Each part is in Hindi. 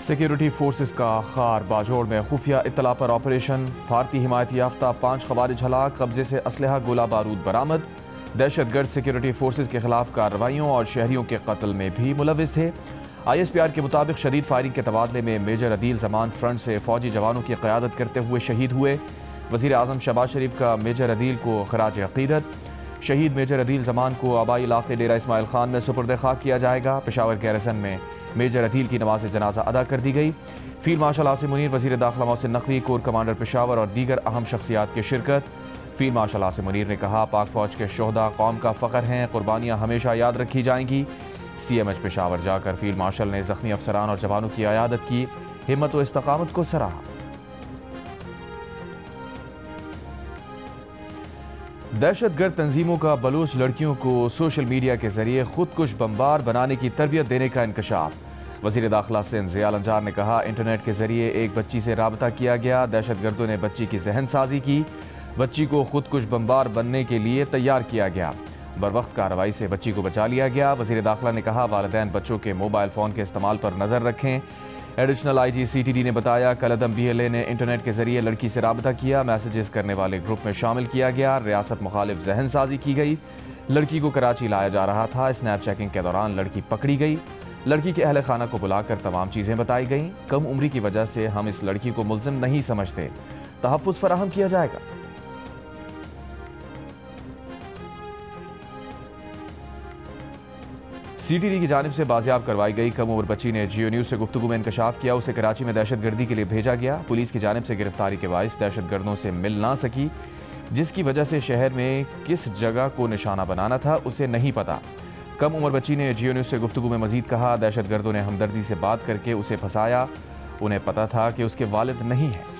सिक्योरिटी फोर्सेस का खार बाजोड़ में खुफिया इत्तला पर ऑपरेशन। भारतीय हिमायत याफ्ता 5 खवारिज हलाक, कब्जे से असलहा गोला बारूद बरामद। दहशतगर्द सिक्योरिटी फोर्सेस के खिलाफ कार्रवाइयों और शहरियों के कत्ल में भी मुलविस थे। ISPR के मुताबिक शदीद फायरिंग के तबादले में मेजर अदील जमान फ्रंट से फौजी जवानों की क़यादत करते हुए शहीद हुए। वज़ीर आज़म शहबाज शरीफ का मेजर अदील को खराज अक़ीदत। शहीद मेजर अदील जमान को आबाई इलाके डेरा इस्माइल खान में सुपुर्द खाक किया जाएगा। पेशावर गैरसन में मेजर अदील की नमाज जनाजा अदा कर दी गई। फील्ड मार्शल आसिम मुनीर, वज़ीर दाखिला मोहसिन नकवी, कोर कमांडर पेशावर और दीगर अहम शख्सियात की शिरकत। फील्ड मार्शल आसिम मुनीर ने कहा, पाक फ़ौज के शोहदा कौम का फ़ख्र हैं, कुर्बानियाँ हमेशा याद रखी जाएंगी। CMH पेशावर जाकर फील्ड मार्शल ने ज़ख्मी अफसरान और जवानों की अयादत की, हिम्मत व इस्तकामत को सराहा। दहशतगर्द तंजीमों का बलूच लड़कियों को सोशल मीडिया के जरिए खुदकुश बमबार बनाने की तरबियत देने का इंकशाफ। वज़ीर दाखिला सिंध ज़ियाल अंजार ने कहा, इंटरनेट के जरिए एक बच्ची से राबता किया गया, दहशतगर्दों ने बच्ची की जहन साजी की, बच्ची को खुदकुश बमबार बनने के लिए तैयार किया गया। बरवक्त कार्रवाई से बच्ची को बचा लिया गया। वज़ीर दाखिला ने कहा, वालिदैन बच्चों के मोबाइल फ़ोन के इस्तेमाल पर नज़र रखें। एडिशनल IG CTD ने बताया, कलदम BLA ने इंटरनेट के जरिए लड़की से राबता किया, मैसेजेस करने वाले ग्रुप में शामिल किया गया, रियासत मुखालिफ जहन साजी की गई। लड़की को कराची लाया जा रहा था। स्नैप चेकिंग के दौरान लड़की पकड़ी गई। लड़की के अहल खाना को बुलाकर तमाम चीज़ें बताई गईं। कम उम्री की वजह से हम इस लड़की को मुल्ज़िम नहीं समझते, तहफ़्फ़ुज़ फराहम किया जाएगा। CTD की जानिब से बाजियाब करवाई गई कम उम्र बच्ची ने जियो न्यूज़ से गुफ्तगू में इंकशाफ किया, उसे कराची में दहशतगर्दी के लिए भेजा गया। पुलिस की जानिब से गिरफ्तारी के बाइस दहशतगर्दों से मिल ना सकी, जिसकी वजह से शहर में किस जगह को निशाना बनाना था उसे नहीं पता। कम उम्र बच्ची ने जियो न्यूज़ से गुफ्तगू में मजीद कहा, दहशतगर्दों ने हमदर्दी से बात करके उसे फंसाया, उन्हें पता था कि उसके वालिद नहीं है।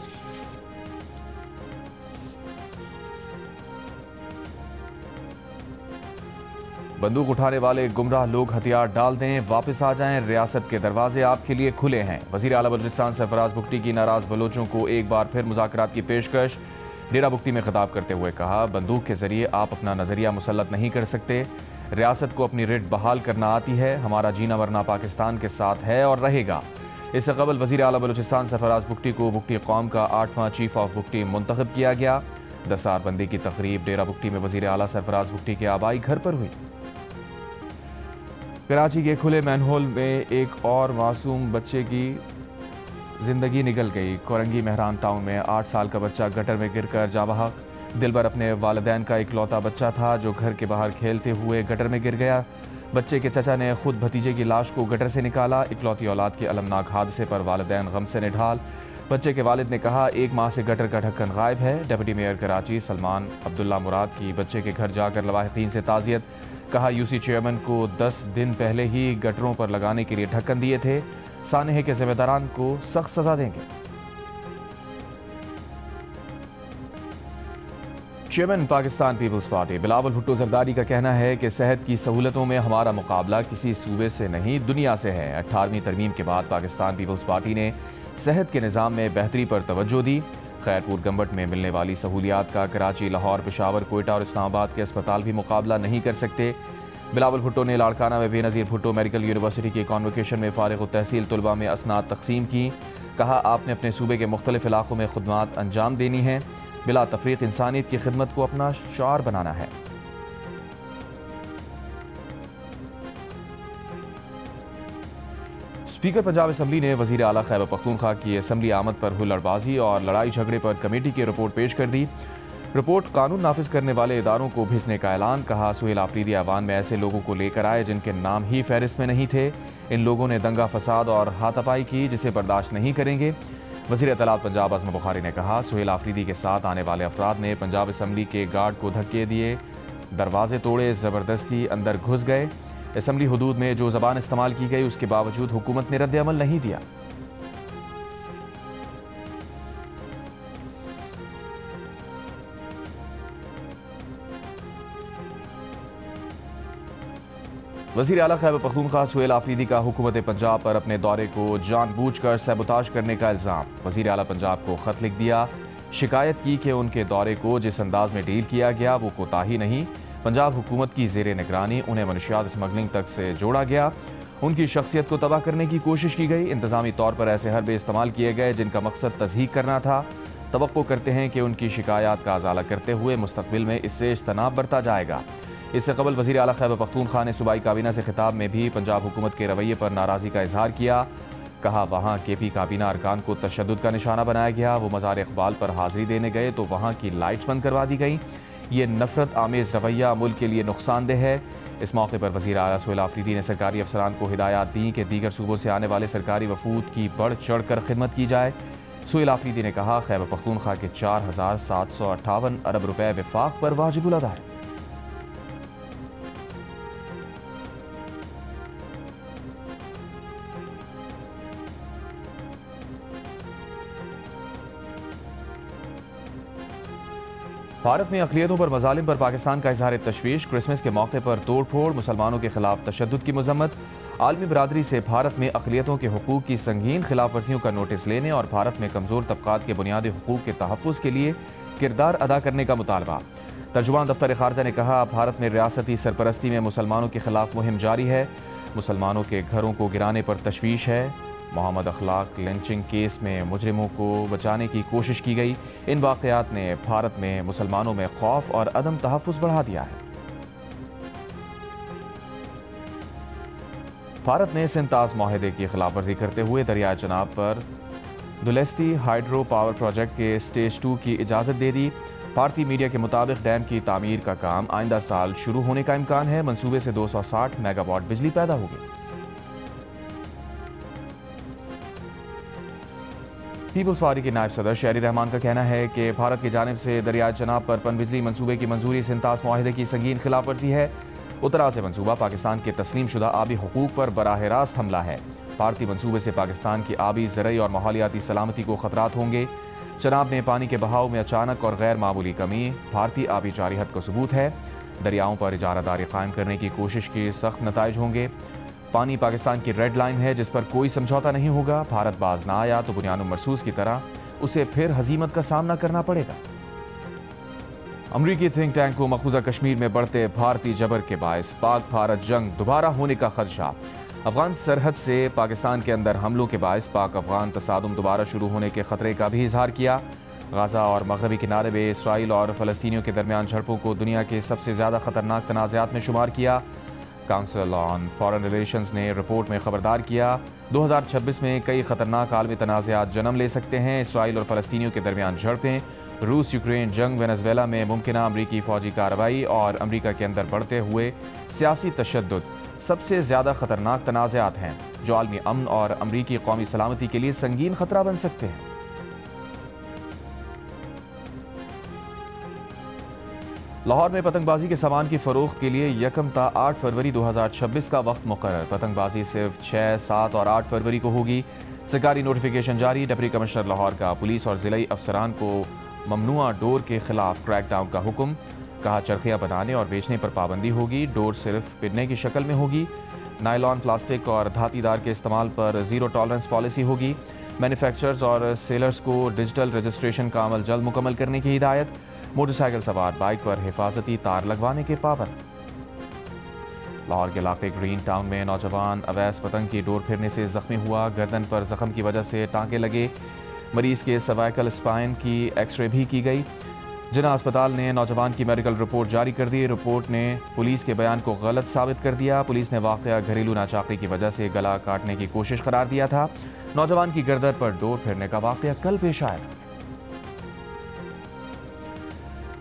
बंदूक उठाने वाले गुमराह लोग हथियार डाल दें, वापस आ जाएं, रियासत के दरवाजे आपके लिए खुले हैं। वज़ीर आला बलूचिस्तान सरफराज बुगटी की नाराज बलोचों को एक बार फिर मुज़ाकरात की पेशकश। डेरा बुगटी में खिताब करते हुए कहा, बंदूक के जरिए आप अपना नज़रिया मुसल्लत नहीं कर सकते। रियासत को अपनी रिट बहाल करना आती है। हमारा जीना मरना पाकिस्तान के साथ है और रहेगा। इससे कबल वज़ीर आला बलूचिस्तान सरफराज बुगटी को बुगटी कौम का 8वां चीफ ऑफ बुगटी मुंतखब किया गया। दस्तारबंदी की तकरीब डेरा बुगटी में वज़ीर आला सरफराज बुगटी के आबाई घर पर हुई। कराची के खुले मैनहोल में एक और मासूम बच्चे की जिंदगी निकल गई। कोरंगी मेहरान टाउन में 8 साल का बच्चा गटर में गिरकर जाँ बहक। दिलबर अपने वालिदैन का इकलौता बच्चा था जो घर के बाहर खेलते हुए गटर में गिर गया। बच्चे के चचा ने खुद भतीजे की लाश को गटर से निकाला। इकलौती औलाद के अलमनाक हादसे पर वालिदैन गम से निढाल। बच्चे के वालिद ने कहा, 1 माह से गटर का ढक्कन गायब है। डिप्टी मेयर कराची सलमान अब्दुल्ला मुराद की बच्चे के घर जाकर लवाहिकीन से ताज़ियत। कहा, UC चेयरमैन को 10 दिन पहले ही गटरों पर लगाने के लिए ढक्कन दिए थे। सानहे के जिम्मेदारान को सख्त सजा देंगे। Chairman Pakistan Peoples Party Bilawal Bhutto Zardari का कहना है कि सेहत की सहूलतों में हमारा मुकाबला किसी सूबे से नहीं दुनिया से है। 18वीं तरमीम के बाद पाकिस्तान पीपल्स पार्टी ने सेहत के निज़ाम में बेहतरी पर तवज्जो दी। खैरपुर गंबट में मिलने वाली सहूलियात का कराची, लाहौर, पेशावर, कोयटा और इस्लामाबाद के अस्पताल भी मुकाबला नहीं कर सकते। बिलावल भुट्टो ने लाड़काना में बेनज़ीर भुट्टो मेडिकल यूनिवर्सिटी के कॉन्वोकेशन में फारिग तहसील तलबा में असनाद तकसीम की। कहा, आपने अपने सूबे के मुख्तलिफ इलाकों में खुदमात अंजाम देनी है। बिला तफरीक इंसानियत की खिदमत को अपना शार बनाना है। स्पीकर पंजाब असम्बली ने वज़ीर आला खैबर पख्तूनख्वा की असम्बली आमद पर हुल्लड़बाजी और लड़ाई झगड़े पर कमेटी की रिपोर्ट पेश कर दी। रिपोर्ट कानून नाफिज करने वाले इदारों को भेजने का ऐलान। कहा, सुहेल आफरीदी ऐवान में ऐसे लोगों को लेकर आए जिनके नाम ही फहरिस्त में नहीं थे। इन लोगों ने दंगा फसाद और हाथापाई की, जिसे बर्दाश्त नहीं करेंगे। वज़ीर इत्तलात पंजाब आज़म बुखारी ने कहा, सुहेल आफरीदी के साथ आने वाले अफराद ने पंजाब असम्बली के गार्ड को धक्के दिए, दरवाजे तोड़े, ज़बरदस्ती अंदर घुस गए। असम्बली हुदूद में जो ज़बान इस्तेमाल की गई उसके बावजूद हुकूमत ने रद्द अमल नहीं दिया। वज़ीर आला खैबर पख्तूनख्वा सुहेल आफरीदी का हुकूमत पंजाब पर अपने दौरे को जानबूझकर सबूताज करने का इल्ज़ाम। वज़ीर आला पंजाब को ख़त लिख दिया, शिकायत की कि उनके दौरे को जिस अंदाज में डील किया गया वो कोताही नहीं। पंजाब हुकूमत की ज़ेरे निगरानी उन्हें मनशियात स्मगलिंग तक से जोड़ा गया। उनकी शख्सियत को तबाह करने की कोशिश की गई। इंतजामी तौर पर ऐसे हरबे इस्तेमाल किए गए जिनका मकसद तज़हीक करना था। तवक्को करते हैं कि उनकी शिकायत का अजाला करते हुए मुस्तकबिल में इससे इज्तनाब बरता जाएगा। इससे कबल वज़ीर आला खैबर पख्तूनख्वा ने सूबाई काबीना से खिताब में भी पंजाब हुकूमत के रवैये पर नाराज़गी का इजहार किया। कहा, वहाँ KP काबीना अरकान को तशद्दुद का निशाना बनाया गया। वो मज़ार इक़बाल पर हाज़िरी देने गए तो वहाँ की लाइट्स बंद करवा दी गई। ये नफरत आमेज़ रवैया मुल्क के लिए नुकसानदेह है। इस मौके पर वज़ीर आला सुहेल आफरीदी ने सरकारी अफसरान को हिदायत दी कि दीगर सूबों से आने वाले सरकारी वफूद की बढ़ चढ़ कर खिदमत की जाए। सुहेल आफरीदी ने कहा, खैबर पख्तूनख्वा के 4758 अरब रुपए विफाक पर वाजिबुल अदा है। भारत में अक़लियतों पर मज़ालिम पर पाकिस्तान का इज़हार तशवीश। क्रिसमस के मौके पर तोड़ फोड़, मुसलमानों के खिलाफ तशद्दुद की मज़म्मत। आलमी बरादरी से भारत में अक़लियतों के हुकूक़ की संगीन खिलाफ वर्जियों का नोटिस लेने और भारत में कमज़ोर तबक़ात के बुनियादी हुकूक़ के तहफ़्फ़ुज़ के लिए किरदार अदा करने का मुतालबा। तर्जुमान दफ्तर ख़ारजा ने कहा, भारत में रियासती सरपरस्ती में मुसलमानों के खिलाफ मुहिम जारी है। मुसलमानों के घरों को गिराने पर तशवीश है। मोहम्मद अखलाक लिंचिंग केस में मुजरिमों को बचाने की कोशिश की गई। इन वाक़यात ने भारत में मुसलमानों में खौफ और अदम तहफ़्फ़ुज़ बढ़ा दिया है। भारत ने सिंतास माहिदे की खिलाफ वर्जी करते हुए दरियाए चनाब पर दुलेस्ती हाइड्रो पावर प्रोजेक्ट के स्टेज 2 की इजाज़त दे दी। भारतीय मीडिया के मुताबिक डैम की तामीर का काम आइंदा साल शुरू होने का इम्कान है। मंसूबे से 260 मेगावाट बिजली पैदा होगी। पीपल्स पार्टी के नायब सदर शहरी रहमान का कहना है कि भारत की जानिब से दरियाए चनाब पर पनबिजली मंसूबे की मंजूरी सिंतास माहिदे की संगीन खिलाफ वर्जी है। उत्तरा से मंसूबा पाकिस्तान के तस्लीम शुदा आबी हुकूक पर बराह रास्त हमला है। भारतीय मंसूबे से पाकिस्तान की आबी, ज़रई और माहौलियाती सलामती को खतरात होंगे। चनाब में पानी के बहाव में अचानक और गैर मामूली कमी भारतीय आबी जारिहत का सबूत है। दरियाओं पर इजारादारी कायम करने की कोशिश के सख्त नताइज होंगे। पानी पाकिस्तान की रेड लाइन है जिस पर कोई समझौता नहीं होगा। भारत बाज ना आया तो बुनियानुम मरसूस की तरह उसे फिर हजीमत का सामना करना पड़ेगा। अमरीकी थिंक टैंक को मकबूजा कश्मीर में बढ़ते भारतीय जबर के बायस पाक भारत जंग दोबारा होने का खदशा। अफगान सरहद से पाकिस्तान के अंदर हमलों के बायस पाक अफगान तसादुम दोबारा शुरू होने के खतरे का भी इजहार किया। गाजा और मगरबी किनारे में इसराइल और फ़लस्तीनियों के दरमियान झड़पों को दुनिया के सबसे ज़्यादा ख़तरनाक तनाज़ात में शुमार किया। काउंसिल ऑन फॉरेन रिलेशंस ने रिपोर्ट में खबरदार किया, 2026 में कई खतरनाक आलमी तनाज़ात जन्म ले सकते हैं। इसराइल और फ़लस्तीनियों के दरमियान झड़पें, रूस यूक्रेन जंग, वेनेज़ुएला में मुमकिन अमरीकी फ़ौजी कार्रवाई और अमरीका के अंदर बढ़ते हुए सियासी तशद्दुद सबसे ज़्यादा ख़तरनाक तनाज़ात हैं जो आलमी अमन और अमरीकी कौमी सलामती के लिए संगीन खतरा बन सकते हैं। लाहौर में पतंगबाजी के सामान की फ़रोख्त के लिए 1 ता 8 फरवरी 2026 का वक्त मुकर्रर। पतंगबाजी सिर्फ 6, 7 और 8 फरवरी को होगी। सरकारी नोटिफिकेशन जारी। डिप्टी कमिश्नर लाहौर का पुलिस और ज़िलाई अफसरान को ममनुआ डोर के खिलाफ क्रैकडाउन का हुक्म। कहा, चरखियाँ बनाने और बेचने पर पाबंदी होगी। डोर सिर्फ पिनने की शक्ल में होगी। नायलॉन, प्लास्टिक और धातीदार के इस्तेमाल पर ज़ीरो टॉलरेंस पॉलिसी होगी। मैन्युफैक्चरर्स और सेलर्स को डिजिटल रजिस्ट्रेशन का अमल जल्द मुकम्मल करने की हिदायत। मोटरसाइकिल सवार बाइक पर हिफाजती तार लगवाने के पाबंद। लाहौर के इलाके ग्रीन टाउन में नौजवान अवैस पतंग की डोर फिरने से जख्मी हुआ। गर्दन पर जख्म की वजह से टांके लगे। मरीज के सर्वाइकल स्पाइन की एक्सरे भी की गई। जिना अस्पताल ने नौजवान की मेडिकल रिपोर्ट जारी कर दी। रिपोर्ट ने पुलिस के बयान को गलत साबित कर दिया। पुलिस ने वाक़या घरेलू नाचाकी की वजह से गला काटने की कोशिश करार दिया था। नौजवान की गर्दन पर डोर फिरने का वाक़या कल पेश आया था।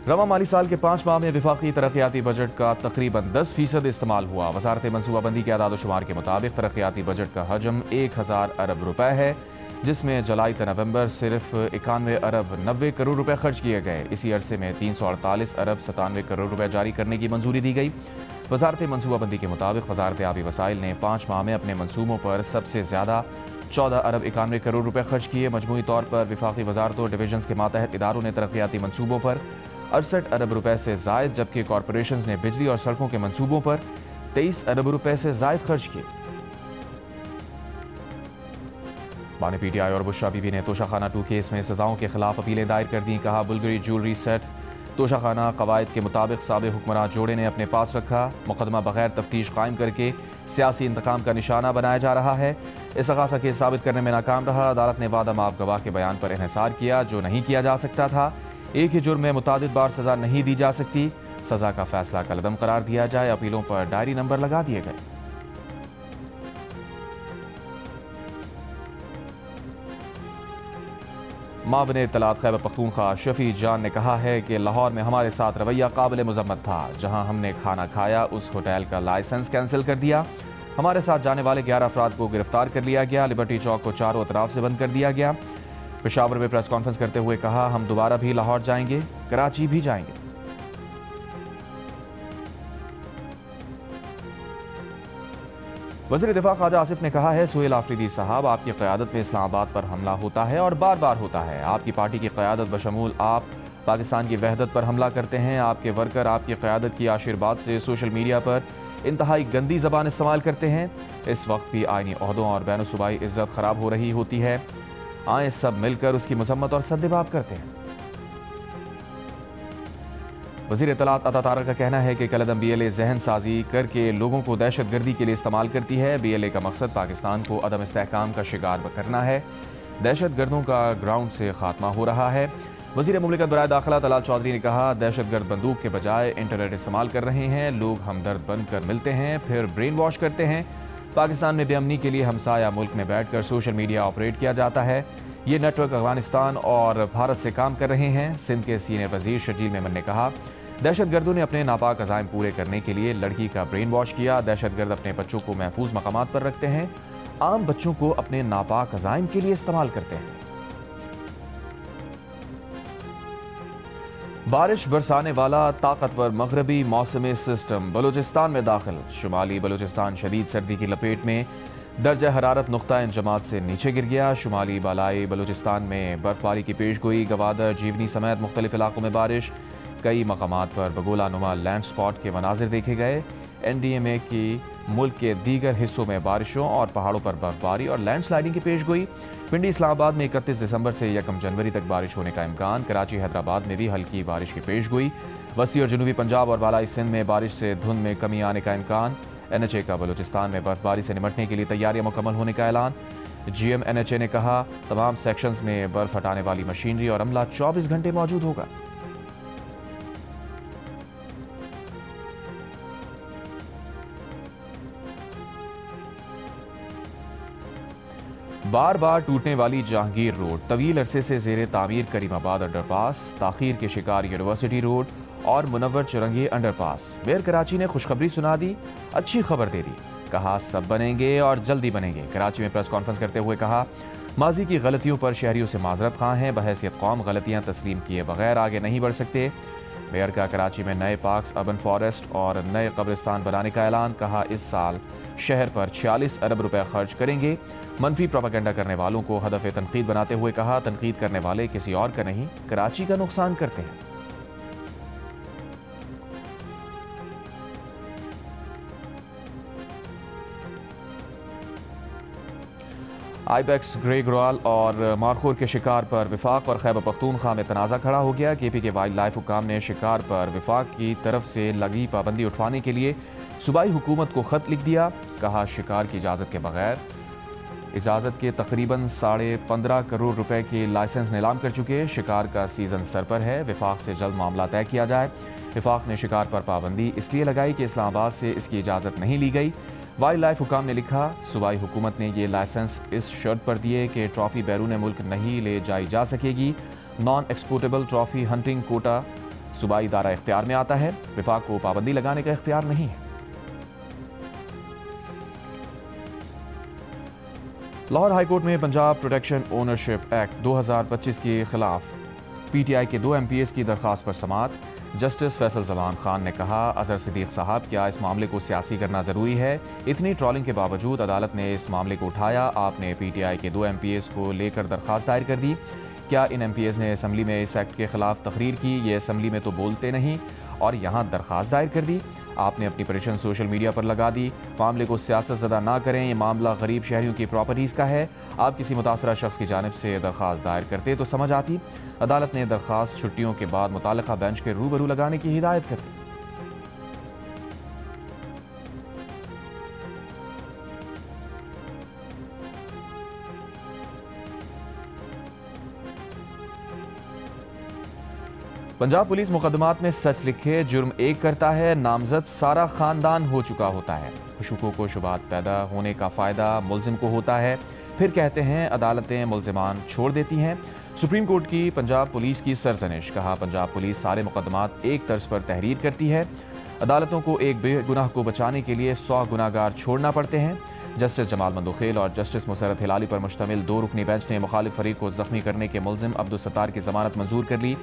रवा माली साल के 5 माह में विफाकी तरक्याती बजट का तकरीबन 10% इस्तेमाल हुआ। वजारत मनसूबाबंदी के आदाद शुमार के मुताबिक तरक्याती बजट का हजम 1000 अरब रुपए है, जिसमें जुलाई से नवंबर सिर्फ 91 अरब 90 करोड़ रुपए खर्च किए गए। इसी अरसे में 348 अरब 97 करोड़ रुपए जारी करने की मंजूरी दी गई। वजारत मनसूबाबंदी के मुताबिक वजारत आबी वसाइल ने 5 माह में अपने मनसूबों पर सबसे ज़्यादा 14 अरब 91 करोड़ रुपए खर्च किए। मजमूई तौर पर विफाकी वजारतों डिवीजन्स के मातहत इदारों ने तरक्याती मनसूबों पर 68 अरब रुपए से जायद, जबकि कॉरपोरेशन ने बिजली और सड़कों के मंसूबों पर 23 अरब रुपए से जायद खर्च किए। बानी PTI और बुशरा बीबी ने तोशाखाना 2 केस में सजाओं के खिलाफ अपीलें दायर कर दी। कहा, बुल्गरी ज्वेलरी सेट तोशाखाना कवायद के मुताबिक साबिक हुक्मरान जोड़े ने अपने पास रखा। मुकदमा बगैर तफ्तीश कायम करके सियासी इंतकाम का निशाना बनाया जा रहा है। इस्तग़ासा केस साबित करने में नाकाम रहा। अदालत ने वादा माफ गवाह के बयान पर इन्हिसार किया जो नहीं किया जा सकता था। एक ही जुर्म में मुतादिद बार सज़ा नहीं दी जा सकती। सज़ा का फैसला कलअदम करार दिया जाए। अपीलों पर डायरी नंबर लगा दिए गए। माबने इत्तलात खैबर पख्तूनख्वा शफी जान ने कहा है कि लाहौर में हमारे साथ रवैया काबिल मज़म्मत था। जहां हमने खाना खाया उस होटल का लाइसेंस कैंसिल कर दिया। हमारे साथ जाने वाले 11 अफराद को गिरफ्तार कर लिया गया। लिबर्टी चौक को चारों तरफ से बंद कर दिया गया। पेशावर में प्रेस कॉन्फ्रेंस करते हुए कहा, हम दोबारा भी लाहौर जाएंगे, कराची भी जाएंगे। वज़ीर दिफा ख्वाजा आसिफ ने कहा है, सुहेल आफरीदी साहब, आपकी क़यादत में इस्लामाबाद पर हमला होता है और बार बार होता है। आपकी पार्टी की क़यादत बशमूल आप पाकिस्तान की वहदत पर हमला करते हैं। आपके वर्कर आपकी क़यादत की आशीर्वाद से सोशल मीडिया पर इंतहाई गंदी ज़बान इस्तेमाल करते हैं। इस वक्त भी आइनी ओहदों और बैन सूबाई इज़्ज़त ख़राब हो रही होती है। आए सब मिलकर उसकी मजम्मत और सद्दिबाब करते हैं। वज़ीर इत्तलात अता तारक का कहना है कि कलअदम BLA जहन साजी करके लोगों को दहशत गर्दी के लिए इस्तेमाल करती है। BLA का मकसद पाकिस्तान को अदम इस्तेहकाम का शिकार करना है। दहशत गर्दों का ग्राउंड से खात्मा हो रहा है। वज़ीर मुमलिकत बराए दाखिला तलाल चौधरी ने कहा, दहशत गर्द बंदूक के बजाय इंटरनेट इस्तेमाल कर रहे हैं। लोग हमदर्द बनकर मिलते हैं, फिर ब्रेन वॉश करते हैं। पाकिस्तान में बेअमनी के लिए हमसाया मुल्क में बैठकर सोशल मीडिया ऑपरेट किया जाता है। ये नेटवर्क अफगानिस्तान और भारत से काम कर रहे हैं। सिंध के सीनियर वजीर शर्जील मेमन ने कहा, दहशत गर्दों ने अपने नापाक अज़ाइम पूरे करने के लिए लड़की का ब्रेन वॉश किया। दहशत गर्द अपने बच्चों को महफूज मकामात पर रखते हैं। आम बच्चों को अपने नापाक अज़ाइम के लिए इस्तेमाल करते हैं। बारिश बरसाने वाला ताकतवर मगरबी मौसमी सिस्टम बलूचिस्तान में दाखिल। शुमाली बलूचिस्तान शदीद सर्दी की लपेट में। दर्जा हरारत नुख्ता इंजमात से नीचे गिर गया। शुमाली बालाई बलूचिस्तान में बर्फबारी की पेशगोई। गवादर, जीवनी समेत मुख्तलिफ इलाकों में बारिश। कई मकामात पर बगोला नुमा लैंड स्पॉट के मनाजिर देखे गए। NDMA की मुल्क के दीगर हिस्सों में बारिशों और पहाड़ों पर बर्फबारी और लैंड स्लाइडिंग की पेशगोई। पिंडी इस्लामाबाद में 31 दिसंबर से 1 जनवरी तक बारिश होने का इम्कान। कराची हैदराबाद में भी हल्की बारिश की पेशगोई। वसी और जनूबी पंजाब और बालाई सिंध में बारिश से धुंध में कमी आने का इम्कान। NHA का बलूचिस्तान में बर्फबारी से निपटने के लिए तैयारियां मुकम्मल होने का ऐलान। GM NHA ने कहा, तमाम सेक्शंस में बर्फ हटाने वाली मशीनरी और अमला 24 घंटे मौजूद होगा। बार बार टूटने वाली जहांगीर रोड, तवील अरसे से ज़ेरे तामीर करीमाबाद अंडरपास, ताखीर के शिकार यूनिवर्सिटी रोड और मुनव्वर चुरंगी अंडरपास। मेयर कराची ने खुशखबरी सुना दी, अच्छी खबर दे दी। कहा, सब बनेंगे और जल्दी बनेंगे। कराची में प्रेस कॉन्फ्रेंस करते हुए कहा, माजी की गलतियों पर शहरियों से माजरत खां हैं। बहैसियत कौम गलतियाँ तस्लीम किए बगैर आगे नहीं बढ़ सकते। मेयर का कराची में नए पार्क्स, अर्बन फॉरेस्ट और नए कब्रिस्तान बनाने का ऐलान। कहा, इस साल शहर पर 46 अरब रुपए खर्च करेंगे। मनफी प्रोपेगेंडा करने वालों को हदफ तनकीद बनाते हुए कहा, तनकीद करने वाले किसी और का नहीं, कराची का नुकसान करते हैं। आइबेक्स, ग्रे ग्राल और मारखोर के शिकार पर विफाक और खैबर पख्तूनख्वा में तनाज़ा खड़ा हो गया। KP के वाइल्ड लाइफ हुकाम ने शिकार पर विफाक की तरफ से लगी पाबंदी उठवाने के लिए सूबाई हुकूमत को ख़त लिख दिया। कहा, शिकार की इजाज़त के बगैर इजाज़त के तकरीबन 15.5 करोड़ रुपए के लाइसेंस नीलाम कर चुके। शिकार का सीज़न सर पर है। विफाक से जल्द मामला तय किया जाए। विफाक ने शिकार पर पाबंदी इसलिए लगाई कि इस्लामाबाद से इसकी इजाज़त नहीं ली गई। वाइल्ड लाइफ हुकाम ने लिखा, सूबाई हुकूमत ने ये लाइसेंस इस शर्त पर दिए कि ट्रॉफ़ी बैरून मुल्क नहीं ले जाई जा सकेगी। Non exportable trophy hunting quota सूबाई दायरा इख्तियार में आता है। विफाक को पाबंदी लगाने का इख्तियार नहीं है। लाहौर हाईकोर्ट में पंजाब प्रोटेक्शन ओनरशिप एक्ट 2025 के खिलाफ PTI के 2 MPs की दरख्वास्त पर समाअत। जस्टिस फैसल जमान खान ने कहा, अजहर सिद्दीक साहब, क्या इस मामले को सियासी करना ज़रूरी है? इतनी ट्रॉलिंग के बावजूद अदालत ने इस मामले को उठाया। आपने PTI के 2 MPs को लेकर दरख्वास्त दायर कर दी। क्या इन MPs ने असम्बली में इस एक्ट के खिलाफ तकरीर की? ये असम्बली में तो बोलते नहीं और यहाँ दरख्वास्त दायर कर दी। आपने अपनी परेशान सोशल मीडिया पर लगा दी। मामले को सियासत ज़दा ना करें, ये मामला गरीब शहरियों की प्रॉपर्टीज़ का है। आप किसी मुतासरा शख्स की जानिब से दरख्वास्त दायर करते तो समझ आती। अदालत ने दरख्वास्त छुट्टियों के बाद मुताल्लिका बेंच के रूबरू लगाने की हिदायत कर दी। पंजाब पुलिस मुकदमात में सच लिखे जुर्म एक करता है, नामजद सारा खानदान हो चुका होता है। शुकों को शुबात पैदा होने का फ़ायदा मुल्जिम को होता है, फिर कहते हैं अदालतें मुल्जिमान छोड़ देती हैं। सुप्रीम कोर्ट की पंजाब पुलिस की सरजनिश। कहा पंजाब पुलिस सारे मुकदमात एक तर्ज पर तहरीर करती है। अदालतों को एक बेगुनाह को बचाने के लिए 100 गुनाहगार छोड़ना पड़ते हैं। जस्टिस जमाल मंदोखेल और जस्टिस मुसरत हिलाली पर मुश्तमिल 2 रुकनी बेंच ने मुखालिफ फरीक को जख्मी करने के मुल्जिम अब्दुल सत्तार की जमानत मंजूर कर ली।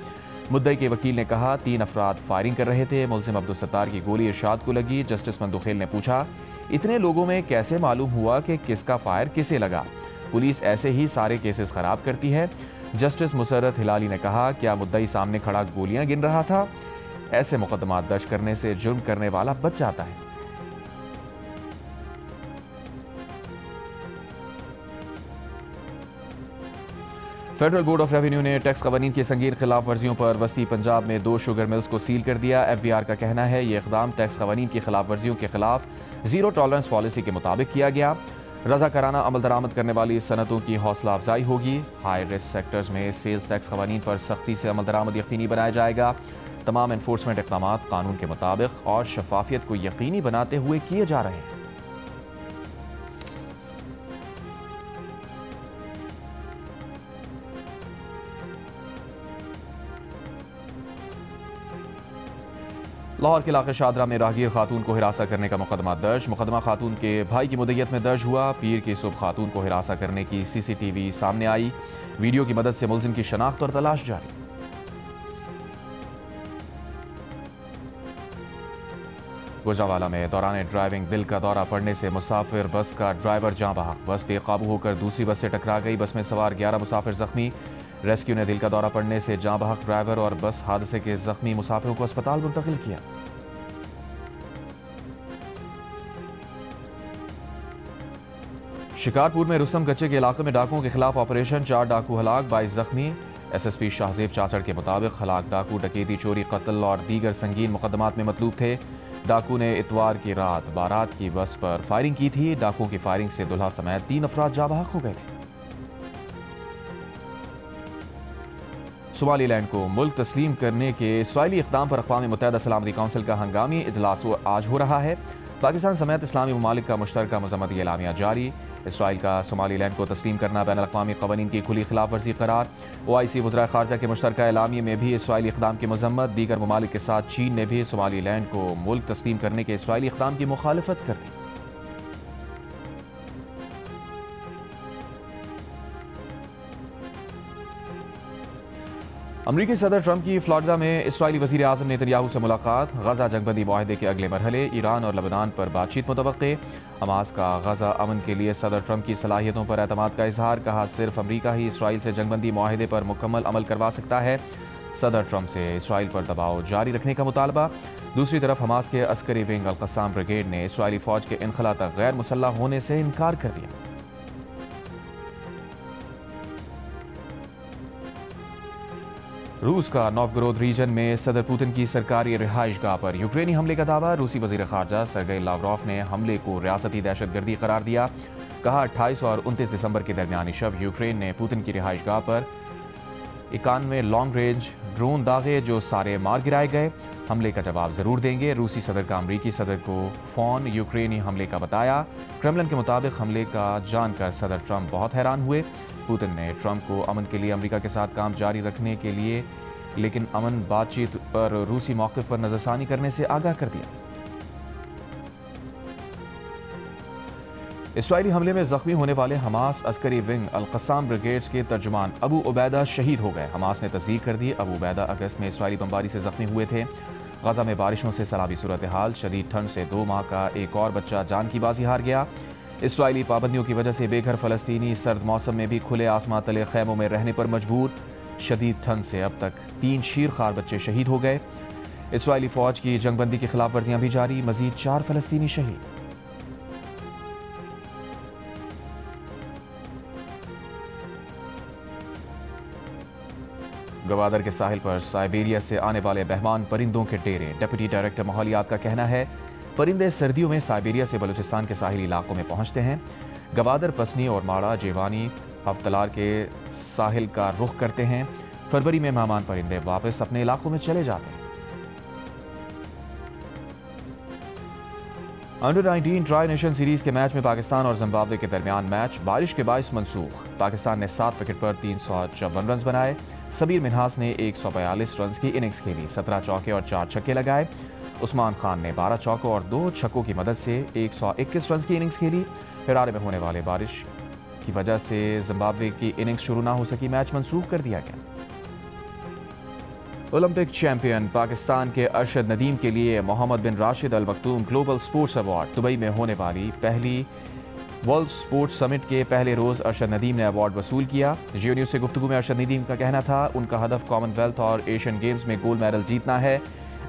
मुद्दई के वकील ने कहा 3 अफराद फायरिंग कर रहे थे। मुल्जिम अब्दुल सत्तार की गोली इरशाद को लगी। जस्टिस मंदोखेल ने पूछा, इतने लोगों में कैसे मालूम हुआ कि किसका फायर किसे लगा? पुलिस ऐसे ही सारे केसेस खराब करती है। जस्टिस मुसरत हिलाली ने कहा, क्या मुद्दई सामने खड़ा गोलियां गिन रहा था? ऐसे मुकदमात दर्ज करने से जुर्म करने वाला बच जाता है। फेडरल बोर्ड ऑफ रेवेन्यू ने टैक्स कवानीन की संगीन खिलाफ वर्जियों पर वस्ती पंजाब में 2 शुगर मिल्स को सील कर दिया। FBR का कहना है ये इकदाम टैक्स कवानीन की खिलाफ वर्जियों के खिलाफ जीरो टॉलरेंस पॉलिसी के मुताबिक किया गया। रज़ाकाराना अमल दरामद करने वाली सनतों की हौसला अफजाई होगी। हाई रिस्क सेक्टर्स में सेल्स टैक्स कवानीन पर सख्ती से अमल दरामद यकीनी बनाया जाएगा। तमाम एनफोर्समेंट इक़दाम कानून के मुताबिक और शफाफियत को यकीनी बनाते हुए किए जा रहे हैं। लाहौर के इलाके शादरा में राहगीर खातून को हिरासा करने का मुकदमा दर्ज। मुकदमा खातून के भाई की मुद्दत में दर्ज हुआ। पीर की सुबह खातून को हिरासा करने की CCTV सामने आई। वीडियो की मदद से मुल्जिम की शनाख्त और तलाश जारी। गुजरांवाला में दौरान ड्राइविंग दिल का दौरा पड़ने से मुसाफिर बस का ड्राइवर जाँ बहा। बस बेकाबू होकर दूसरी बस से टकरा गई। बस में सवार 11 मुसाफिर जख्मी। रेस्क्यू ने दिल का दौरा पड़ने से जाँ बहक ड्राइवर और बस हादसे के जख्मी मुसाफिरों को अस्पताल मुंतकिल किया। शिकारपुर में रुस्तम गच्चे के इलाके में डाकुओं के खिलाफ ऑपरेशन। 4 डाकू हलाक, 22 जख्मी। SSP शाहजेब चाचड़ के मुताबिक हलाक डाकू डकैती, चोरी, कत्ल और दीगर संगीन मुकदमात में मतलूब थे। डाकू ने इतवार की रात बारात की बस पर फायरिंग की थी। डाकुओं की फायरिंग से दुल्हा समेत 3 अफराद जाँ बहक हो गए थे। सोमालीलैंड को मुल्क तस्लीम करने के इसराइली इक़दाम पर अक़वाम मुत्तहिदा सलामती काउंसिल का हंगामी इजलास आज हो रहा है। पाकिस्तान समेत इस्लामी ममालिक का मुश्तरका मज़म्मती एलामिया जारी। इसराइल का सोमालीलैंड को तस्लीम करना बैन अल-अक़वामी क़वानीन की खुली खिलाफ वर्जी करार। OIC वज़राए ख़ारजा के मुश्तरका एलामिये में भी इसराइली इक़दाम की मज़म्मत। दीगर ममालिक के साथ चीन ने भी सोमालीलैंड को मुल्क तस्लीम करने के इसराइली इक़दाम की मुखालफत कर दी। अमरीकी सदर ट्रंप की फ्लोरिडा में इसराइली वज़ीर आज़म नेतन्याहू से मुलाकात। गजा जंगबंदी मुआहदे के अगले मरहले, ईरान और लबनान पर बातचीत मुतवक्के। हमास का गजा अमन के लिए सदर ट्रंप की सलाहियतों पर एतमाद का इजहार। कहा सिर्फ अमरीका ही इसराइल से जंगबंदी मुआहदे पर मुकम्मल अमल करवा सकता है। सदर ट्रंप से इसराइल पर दबाव जारी रखने का मुतालबा। दूसरी तरफ हमास के अस्करी विंग अल-क़स्साम ब्रिगेड ने इसराइली फ़ौज के इनखला तक गैर मुसल्लह होने से इनकार कर दिया। रूस का नोवगोरोद रीजन में सदर पुतिन की सरकारी रिहाइशगाह पर यूक्रेनी हमले का दावा। रूसी वज़ीर ख़ारजा सर्गेई लावरोफ ने हमले को रियासती दहशतगर्दी करार दिया। कहा 28 और 29 दिसंबर के दरमियानी शब यूक्रेन ने पुतिन की रिहाइशगाह पर 91 लॉन्ग रेंज ड्रोन दागे, जो सारे मार गिराए गए। हमले का जवाब ज़रूर देंगे। रूसी सदर का अमरीकी सदर को फ़ोन यूक्रेनी हमले का बताया। क्रेमलिन के मुताबिक हमले का जानकर सदर ट्रंप बहुत हैरान हुए। पुतिन ने ट्रंप को अमन के लिए अमेरिका के साथ काम जारी रखने के लिए लेकिन अमन बातचीत पर रूसी मौक़िफ़ पर नज़रसानी करने से आगाह कर दिया। इसराइली हमले में ज़ख्मी होने वाले Hamas Askari wing al Qassam brigades के तर्जुमान अबू उबैदा शहीद हो गए। हमास ने तस्दीक कर दी अबू उबैदा अगस्त में इसराइली बमबारी से ज़ख्मी हुए थे। गजा में बारिशों से सैलाबी सूरत हाल, शदीद ठंड से 2 माह का एक और बच्चा जान की बाजी हार गया। इसराइली पाबंदियों की वजह से बेघर फ़लस्तीनी सर्द मौसम में भी खुले आसमां तले खैमों में रहने पर मजबूर। शदीद ठंड से अब तक 3 शीरखार बच्चे शहीद हो गए। इसराइली फौज की जंगबंदी की खिलाफ वर्जियां भी जारी, मजीद 4 फलस्तीनी शहीद। गवादर के साहिल पर साइबेरिया से आने वाले मेहमान परिंदों के डेरे। डिप्टी डायरेक्टर माहौलियात का कहना है परिंदे सर्दियों में साइबेरिया से बलूचिस्तान के साहिली इलाकों में पहुंचते हैं। गवादर, पसनी और माड़ा जेवानी हफ्तलार के साहिल का रुख करते हैं। फरवरी में मेहमान परिंदे वापस अपने इलाकों में चले जाते हैं। अंडर-19 ट्राई नेशन सीरीज के मैच में पाकिस्तान और जिम्बाब्वे के दरमियान मैच बारिश के बायस मनसूख। पाकिस्तान ने 7 विकेट पर 354 रन बनाए। सबीर मिन्हास ने 142 रन की इनिंग्स खेली, 17 चौके और 4 छक्के लगाए। उस्मान खान ने 12 चौकों और 2 छक्कों की मदद से 121 रन की इनिंग्स खेली। हिरारे में होने वाले बारिश की वजह से जिम्बाब्वे की इनिंग्स शुरू न हो सकी, मैच मनसूख कर दिया गया। ओलंपिक चैंपियन पाकिस्तान के अरशद नदीम के लिए Mohammed bin Rashid Al Maktoum global sports award. Dubai में होने वाली पहली वर्ल्ड स्पोर्ट्स समिट के पहले रोज अरशद नदीम ने अवार्ड वसूल किया। जियो न्यूज़ से गुफ्तगू में अरशद नदीम का कहना था उनका हदफ कॉमनवेल्थ और एशियन गेम्स में गोल्ड मेडल जीतना है।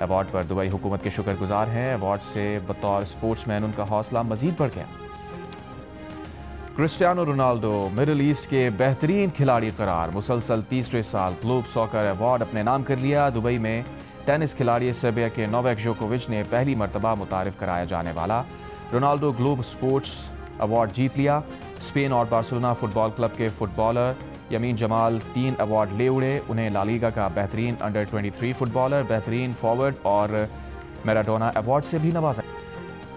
अवार्ड पर दुबई हुकूमत के शुक्रगुजार हैं। अवार्ड से बतौर स्पोर्ट्समैन उनका हौसला मजीद बढ़ गया। क्रिस्टियानो रोनाल्डो मिडिल ईस्ट के बेहतरीन खिलाड़ी करार, मुसलसल तीसरे साल ग्लोब सॉकर अवार्ड अपने नाम कर लिया। दुबई में टेनिस खिलाड़ी सर्बिया के नोवाक जोकोविच ने पहली मरतबा मुतारिफ कराया जाने वाला रोनाल्डो ग्लोब स्पोर्ट्स अवार्ड जीत लिया। स्पेन और बार्सिलोना फुटबॉल क्लब के फुटबॉलर यमीन जमाल 3 अवार्ड ले उड़े। उन्हें ला लीगा का बेहतरीन अंडर 23 फुटबॉलर, बेहतरीन फॉरवर्ड और मैराडोना अवार्ड से भी नवाजा।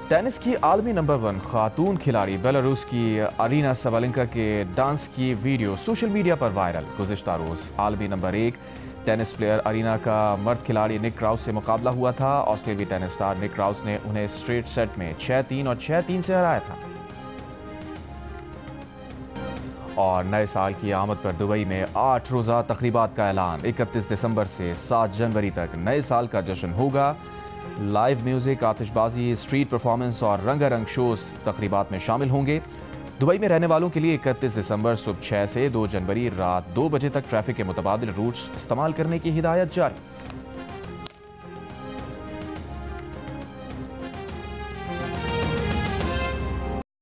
टेनिस की आलमी नंबर 1 खातून खिलाड़ी बेलारूस की अरीना सबालेंका के डांस की वीडियो सोशल मीडिया पर वायरल। गुज़िश्ता रोज़ आलमी नंबर 1 टेनिस प्लेयर अरीना का मर्द खिलाड़ी निक क्राउस से मुकाबला हुआ था। ऑस्ट्रेलियाई टेनिस स्टार निक क्राउस ने उन्हें स्ट्रेट सेट में 6-3 और 6-3 से हराया था। और नए साल की आमद पर दुबई में 8 रोज़ा तकरीबात का ऐलान। 31 दिसंबर से 7 जनवरी तक नए साल का जश्न होगा। लाइव म्यूजिक, आतिशबाजी, स्ट्रीट परफॉर्मेंस और रंगारंग शोज तकरीबात में शामिल होंगे। दुबई में रहने वालों के लिए 31 दिसंबर सुबह 6 से 2 जनवरी रात 2 बजे तक ट्रैफिक के मुतबादिल रूट्स इस्तेमाल करने की हिदायत जारी।